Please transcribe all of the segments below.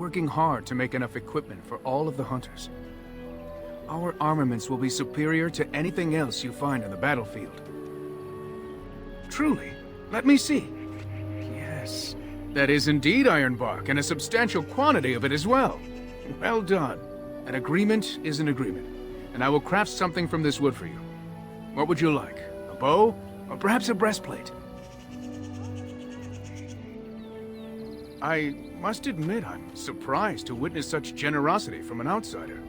working hard to make enough equipment for all of the hunters. Our armaments will be superior to anything else you find on the battlefield. Truly, let me see. Yes, that is indeed ironbark, and a substantial quantity of it as well. Well done. An agreement is an agreement, and I will craft something from this wood for you. What would you like? A bow, or perhaps a breastplate? I must admit I'm surprised to witness such generosity from an outsider.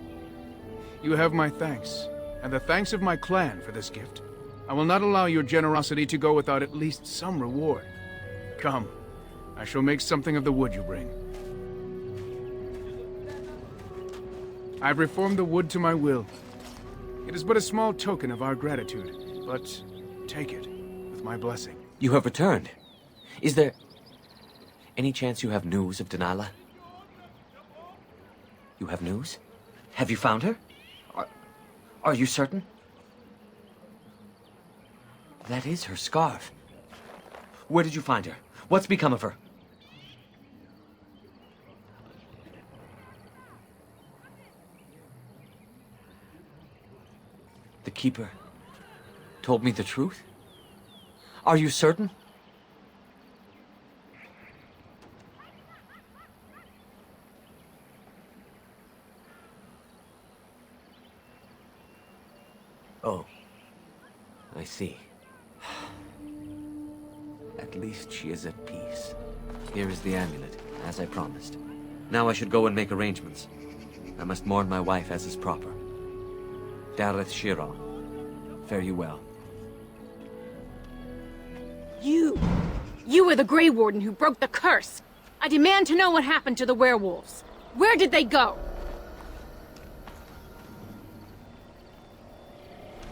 You have my thanks, and the thanks of my clan for this gift. I will not allow your generosity to go without at least some reward. Come, I shall make something of the wood you bring. I've reformed the wood to my will. It is but a small token of our gratitude, but take it with my blessing. You have returned. Is there any chance you have news of Delilah? You have news? Have you found her? Are you certain? That is her scarf. Where did you find her? What's become of her? The Keeper told me the truth? Are you certain? Oh, I see. At least she is at peace. Here is the amulet, as I promised. Now I should go and make arrangements. I must mourn my wife as is proper. Dareth Shira, fare you well. You were the Grey Warden who broke the curse! I demand to know what happened to the werewolves. Where did they go?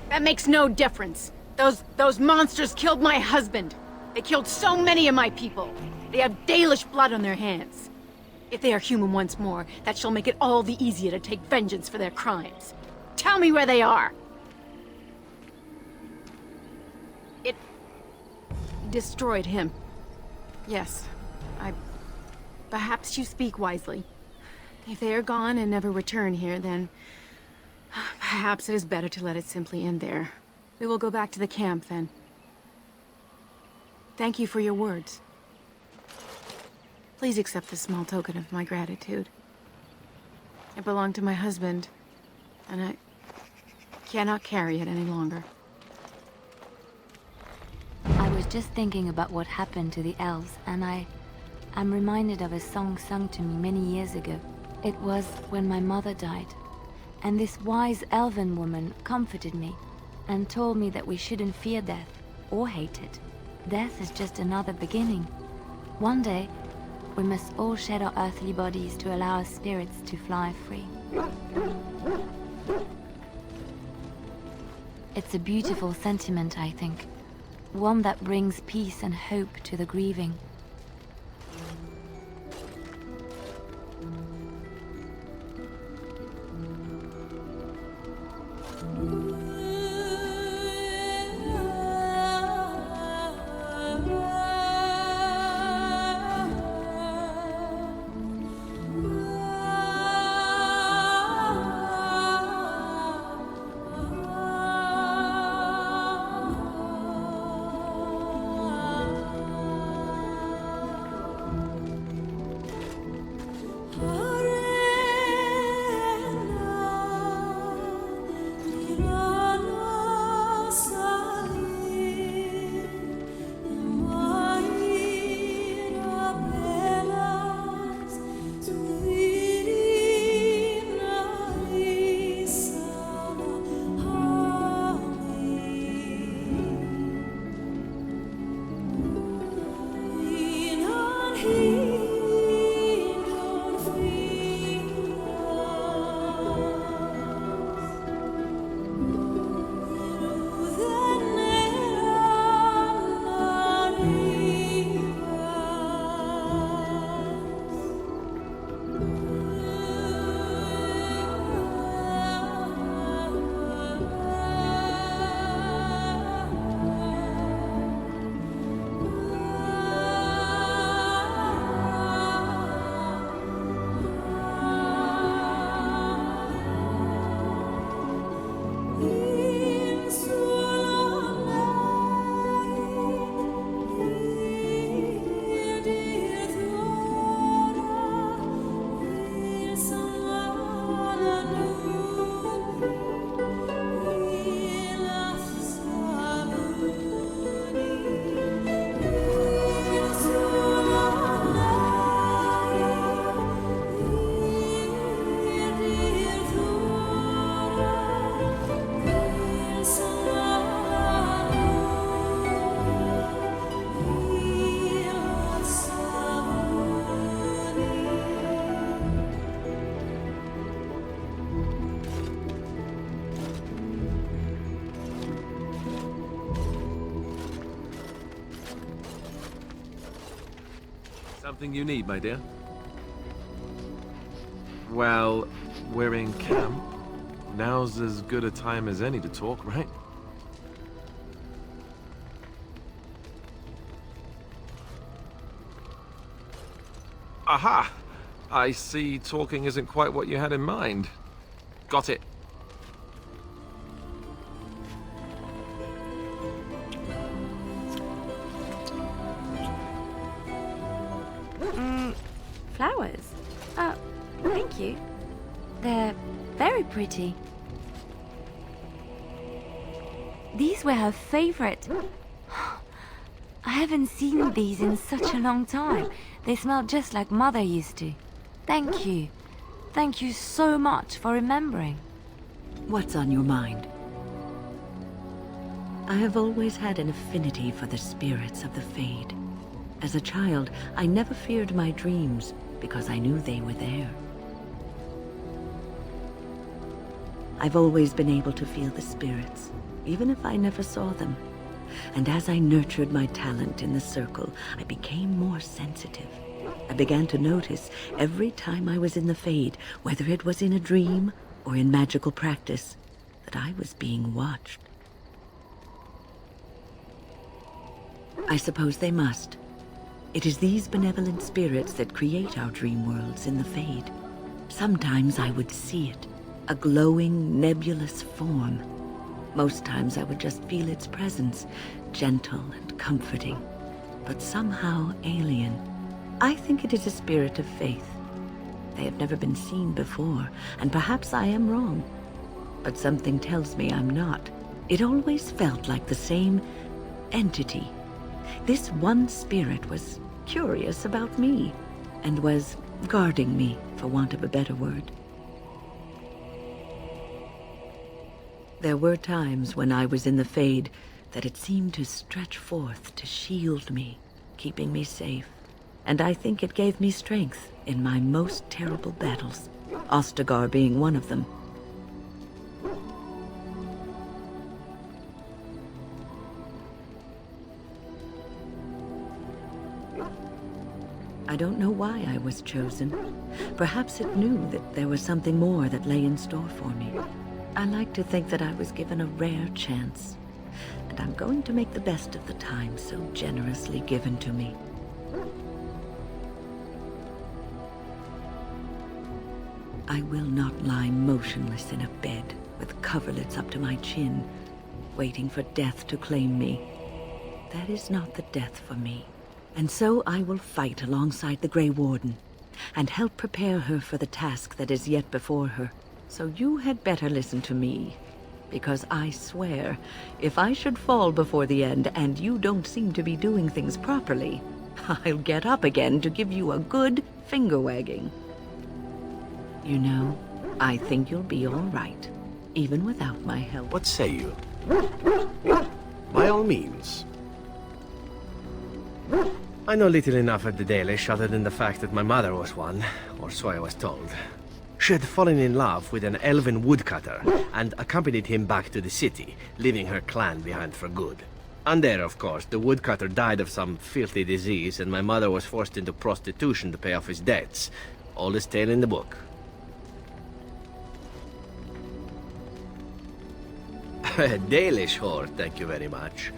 That makes no difference. Those monsters killed my husband. They killed so many of my people. They have Dalish blood on their hands. If they are human once more, that shall make it all the easier to take vengeance for their crimes. Tell me where they are! It destroyed him. Yes, perhaps you speak wisely. If they are gone and never return here, then perhaps it is better to let it simply end there. We will go back to the camp, then. Thank you for your words. Please accept this small token of my gratitude. It belonged to my husband, and I cannot carry it any longer. I was just thinking about what happened to the elves, and I'm reminded of a song sung to me many years ago. It was when my mother died, and this wise elven woman comforted me and told me that we shouldn't fear death or hate it. Death is just another beginning. One day, we must all shed our earthly bodies to allow our spirits to fly free. It's a beautiful sentiment, I think. One that brings peace and hope to the grieving. Something you need, my dear? Well, we're in camp. Now's as good a time as any to talk, right? Aha! I see talking isn't quite what you had in mind. Got it. Flowers? Thank you. They're very pretty. These were her favorite. I haven't seen these in such a long time. They smell just like Mother used to. Thank you. Thank you so much for remembering. What's on your mind? I have always had an affinity for the spirits of the Fade. As a child, I never feared my dreams because I knew they were there. I've always been able to feel the spirits, even if I never saw them. And as I nurtured my talent in the circle, I became more sensitive. I began to notice every time I was in the Fade, whether it was in a dream or in magical practice, that I was being watched. I suppose they must. It is these benevolent spirits that create our dream worlds in the Fade. Sometimes I would see it, a glowing, nebulous form. Most times I would just feel its presence, gentle and comforting, but somehow alien. I think it is a spirit of faith. They have never been seen before, and perhaps I am wrong. But something tells me I'm not. It always felt like the same entity. This one spirit was curious about me, and was guarding me, for want of a better word. There were times when I was in the Fade that it seemed to stretch forth to shield me, keeping me safe. And I think it gave me strength in my most terrible battles, Ostagar being one of them. I don't know why I was chosen. Perhaps it knew that there was something more that lay in store for me. I like to think that I was given a rare chance, and I'm going to make the best of the time so generously given to me. I will not lie motionless in a bed with coverlets up to my chin, waiting for death to claim me. That is not the death for me. And so I will fight alongside the Grey Warden, and help prepare her for the task that is yet before her. So you had better listen to me, because I swear, if I should fall before the end and you don't seem to be doing things properly, I'll get up again to give you a good finger-wagging. You know, I think you'll be all right, even without my help. What say you? By all means. I know little enough of the Dalish other than the fact that my mother was one, or so I was told. She had fallen in love with an elven woodcutter and accompanied him back to the city, leaving her clan behind for good. And there, of course, the woodcutter died of some filthy disease and my mother was forced into prostitution to pay off his debts. Oldest tale in the book. A Dalish whore, thank you very much.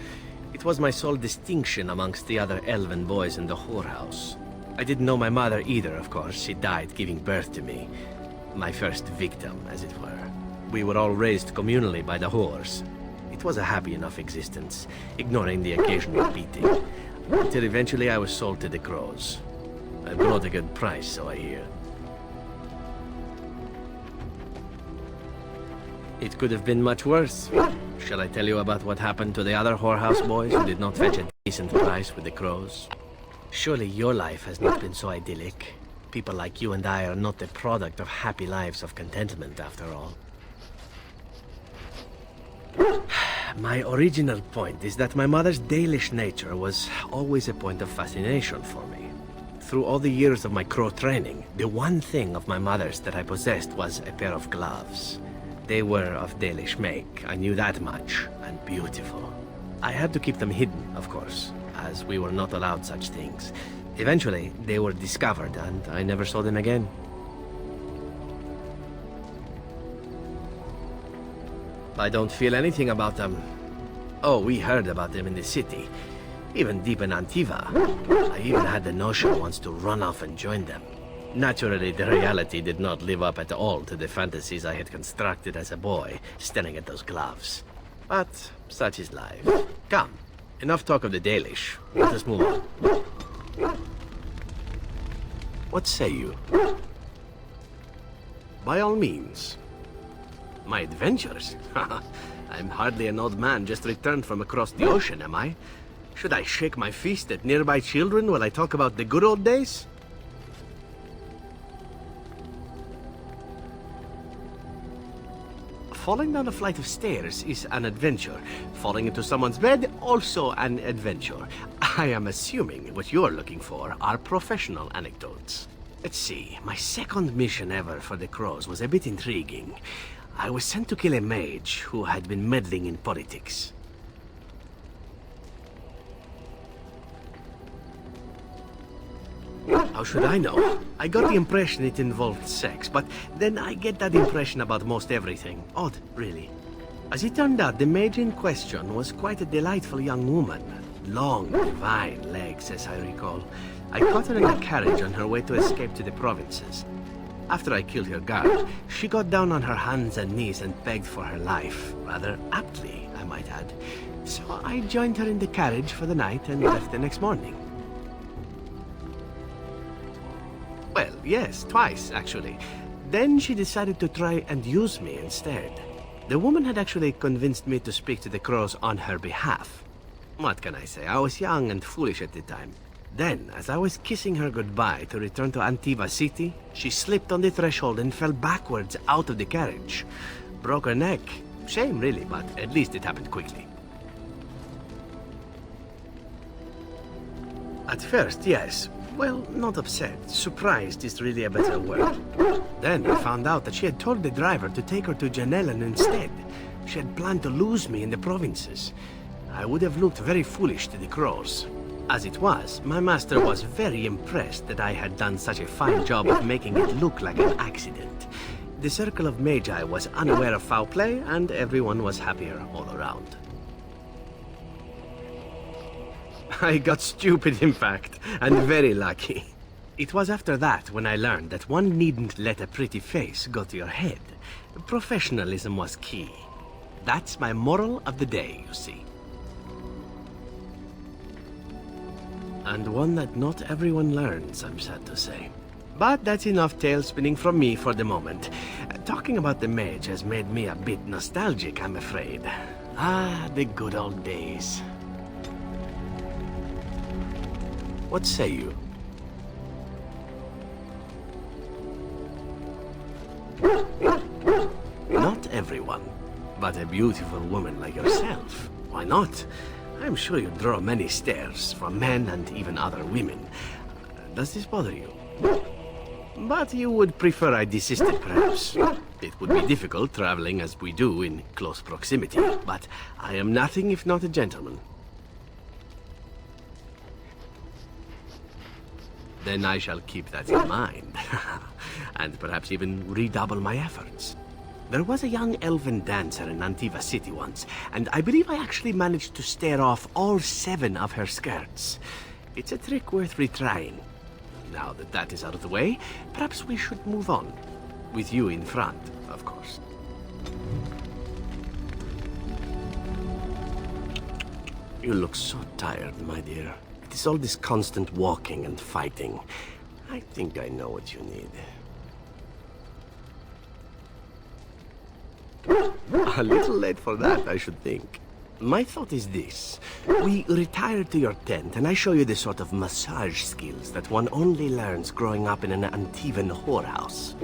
It was my sole distinction amongst the other elven boys in the whorehouse. I didn't know my mother either, of course. She died giving birth to me. My first victim, as it were. We were all raised communally by the whores. It was a happy enough existence, ignoring the occasional beating. Until eventually I was sold to the crows. I brought a good price, so I hear. It could have been much worse. Shall I tell you about what happened to the other whorehouse boys who did not fetch a decent price with the crows? Surely your life has not been so idyllic. People like you and I are not the product of happy lives of contentment, after all. My original point is that my mother's Dalish nature was always a point of fascination for me. Through all the years of my crow training, the one thing of my mother's that I possessed was a pair of gloves. They were of Dalish make, I knew that much, and beautiful. I had to keep them hidden, of course, as we were not allowed such things. Eventually, they were discovered, and I never saw them again. I don't feel anything about them. Oh, we heard about them in the city. Even deep in Antiva. I even had the notion once to run off and join them. Naturally, the reality did not live up at all to the fantasies I had constructed as a boy, staring at those gloves. But such is life. Come, enough talk of the Dalish. Let us move on. What say you? By all means. My adventures? I'm hardly an old man just returned from across the ocean, am I? Should I shake my fist at nearby children while I talk about the good old days? Falling down a flight of stairs is an adventure. Falling into someone's bed, also an adventure. I am assuming what you're looking for are professional anecdotes. Let's see, my second mission ever for the Crows was a bit intriguing. I was sent to kill a mage who had been meddling in politics. How should I know? I got the impression it involved sex, but then I get that impression about most everything. Odd, really. As it turned out, the mage in question was quite a delightful young woman. Long, divine legs, as I recall. I caught her in a carriage on her way to escape to the provinces. After I killed her guard, she got down on her hands and knees and begged for her life. Rather aptly, I might add. So I joined her in the carriage for the night and left the next morning. Well, yes, twice, actually. Then she decided to try and use me instead. The woman had actually convinced me to speak to the Crows on her behalf. What can I say? I was young and foolish at the time. Then, as I was kissing her goodbye to return to Antiva City, she slipped on the threshold and fell backwards out of the carriage. Broke her neck. Shame, really, but at least it happened quickly. At first, yes. Well, not upset. Surprised is really a better word. Then I found out that she had told the driver to take her to Janellen instead. She had planned to lose me in the provinces. I would have looked very foolish to the Crows. As it was, my master was very impressed that I had done such a fine job of making it look like an accident. The Circle of Magi was unaware of foul play, and everyone was happier all around. I got stupid, in fact, and very lucky. It was after that when I learned that one needn't let a pretty face go to your head. Professionalism was key. That's my moral of the day, you see. And one that not everyone learns, I'm sad to say. But that's enough tale spinning from me for the moment. Talking about the mage has made me a bit nostalgic, I'm afraid. Ah, the good old days. What say you? Not everyone, but a beautiful woman like yourself. Why not? I'm sure you draw many stares from men and even other women. Does this bother you? But you would prefer I desisted, perhaps. It would be difficult traveling as we do in close proximity, but I am nothing if not a gentleman. Then I shall keep that in mind, and perhaps even redouble my efforts. There was a young elven dancer in Antiva City once, and I believe I actually managed to stare off all 7 of her skirts. It's a trick worth retrying. Now that that is out of the way, perhaps we should move on. With you in front, of course. You look so tired, my dear. It is all this constant walking and fighting. I think I know what you need. A little late for that, I should think. My thought is this. We retire to your tent and I show you the sort of massage skills that one only learns growing up in an Antivan whorehouse.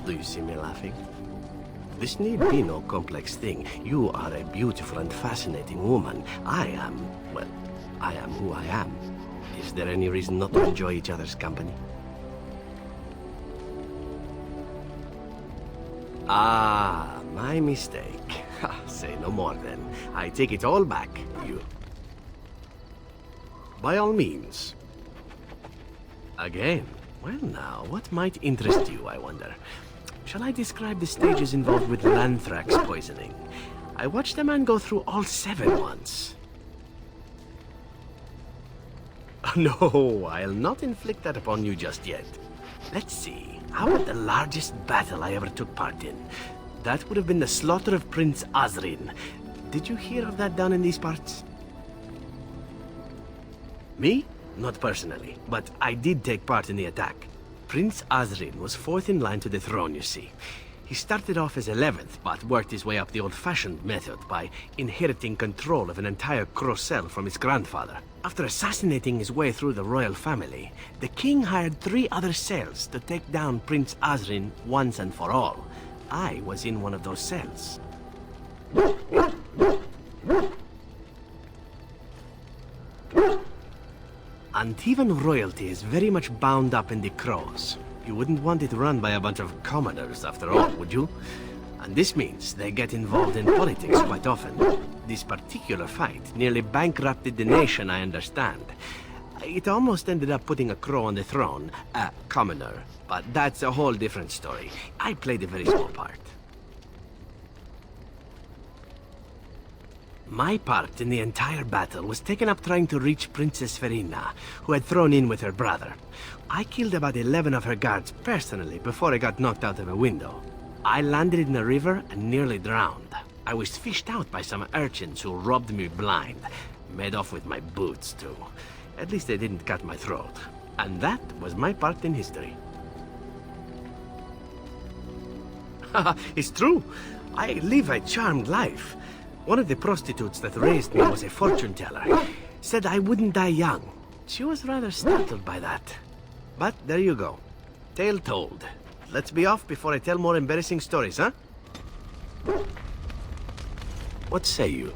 Do you see me laughing? This need be no complex thing. You are a beautiful and fascinating woman. I am who I am. Is there any reason not to enjoy each other's company? Ah, my mistake. Say no more then. I take it all back. By all means. Again? Well now, what might interest you, I wonder? Shall I describe the stages involved with Lanthrax poisoning? I watched a man go through all 7 once. No, I'll not inflict that upon you just yet. Let's see, how about the largest battle I ever took part in? That would have been the slaughter of Prince Azrin. Did you hear of that down in these parts? Me? Not personally, but I did take part in the attack. Prince Azrin was 4th in line to the throne, you see. He started off as 11th, but worked his way up the old-fashioned method by inheriting control of an entire Crocel from his grandfather. After assassinating his way through the royal family, the king hired 3 other cells to take down Prince Azrin once and for all. I was in one of those cells. Antivan royalty is very much bound up in the Crows. You wouldn't want it run by a bunch of commoners, after all, would you? And this means they get involved in politics quite often. This particular fight nearly bankrupted the nation, I understand. It almost ended up putting a Crow on the throne, a commoner. But that's a whole different story. I played a very small part. My part in the entire battle was taken up trying to reach Princess Verina, who had thrown in with her brother. I killed about 11 of her guards personally before I got knocked out of a window. I landed in the river and nearly drowned. I was fished out by some urchins who robbed me blind. Made off with my boots, too. At least they didn't cut my throat. And that was my part in history. Haha, it's true. I live a charmed life. One of the prostitutes that raised me was a fortune teller. Said I wouldn't die young. She was rather startled by that. But there you go. Tale told. Let's be off before I tell more embarrassing stories, huh? What say you?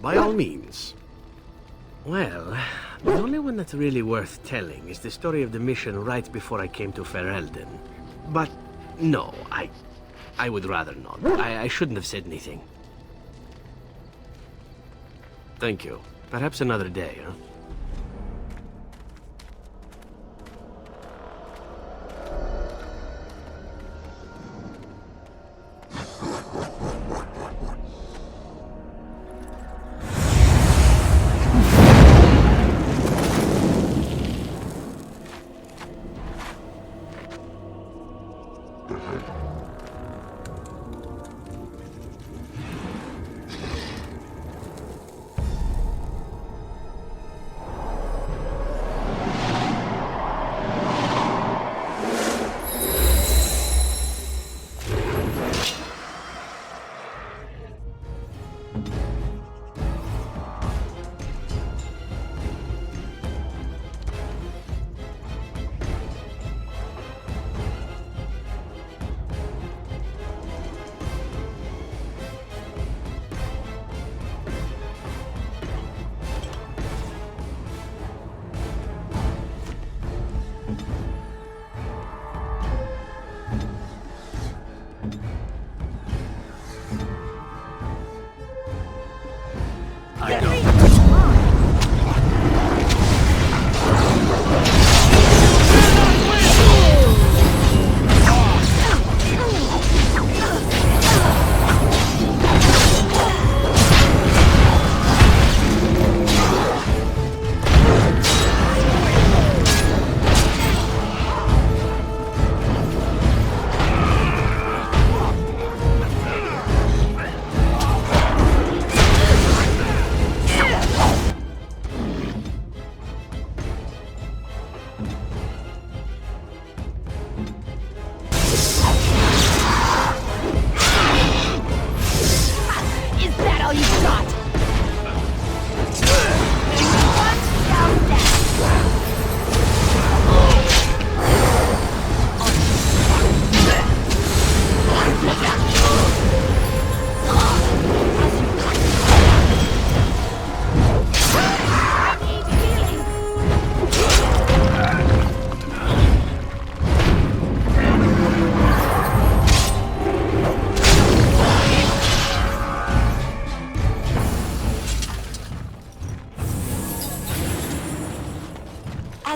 By all means. Well, the only one that's really worth telling is the story of the mission right before I came to Ferelden. But no, I would rather not. I shouldn't have said anything. Thank you. Perhaps another day, huh?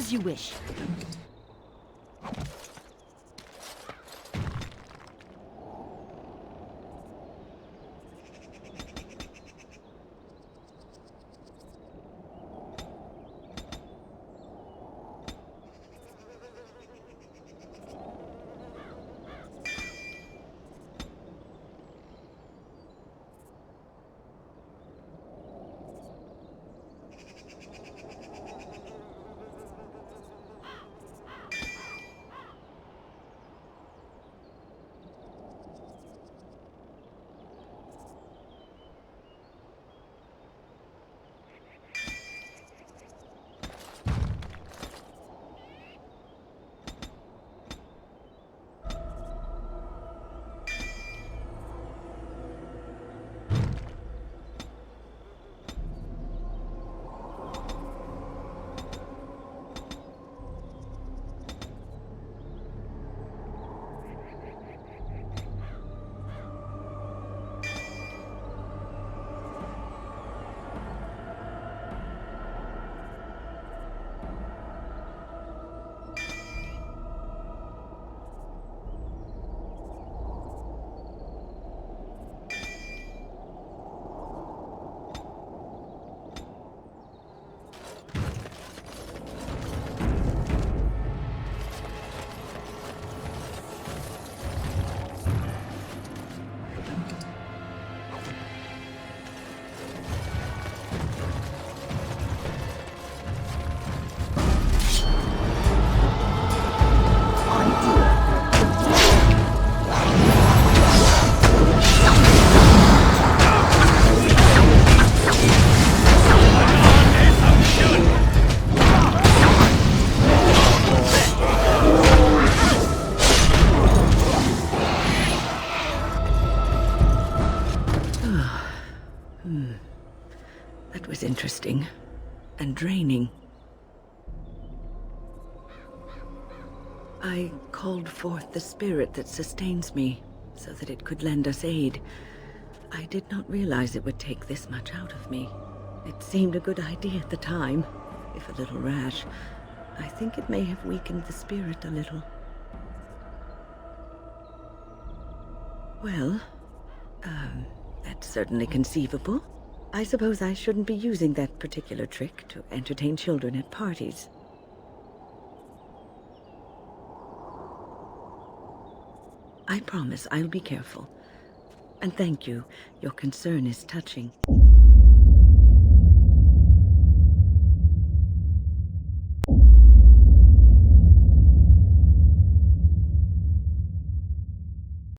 As you wish. That was interesting and draining. I called forth the spirit that sustains me so that it could lend us aid. I did not realize it would take this much out of me. It seemed a good idea at the time, if a little rash. I think it may have weakened the spirit a little. Well, that's certainly conceivable. I suppose I shouldn't be using that particular trick to entertain children at parties. I promise I'll be careful. And thank you. Your concern is touching.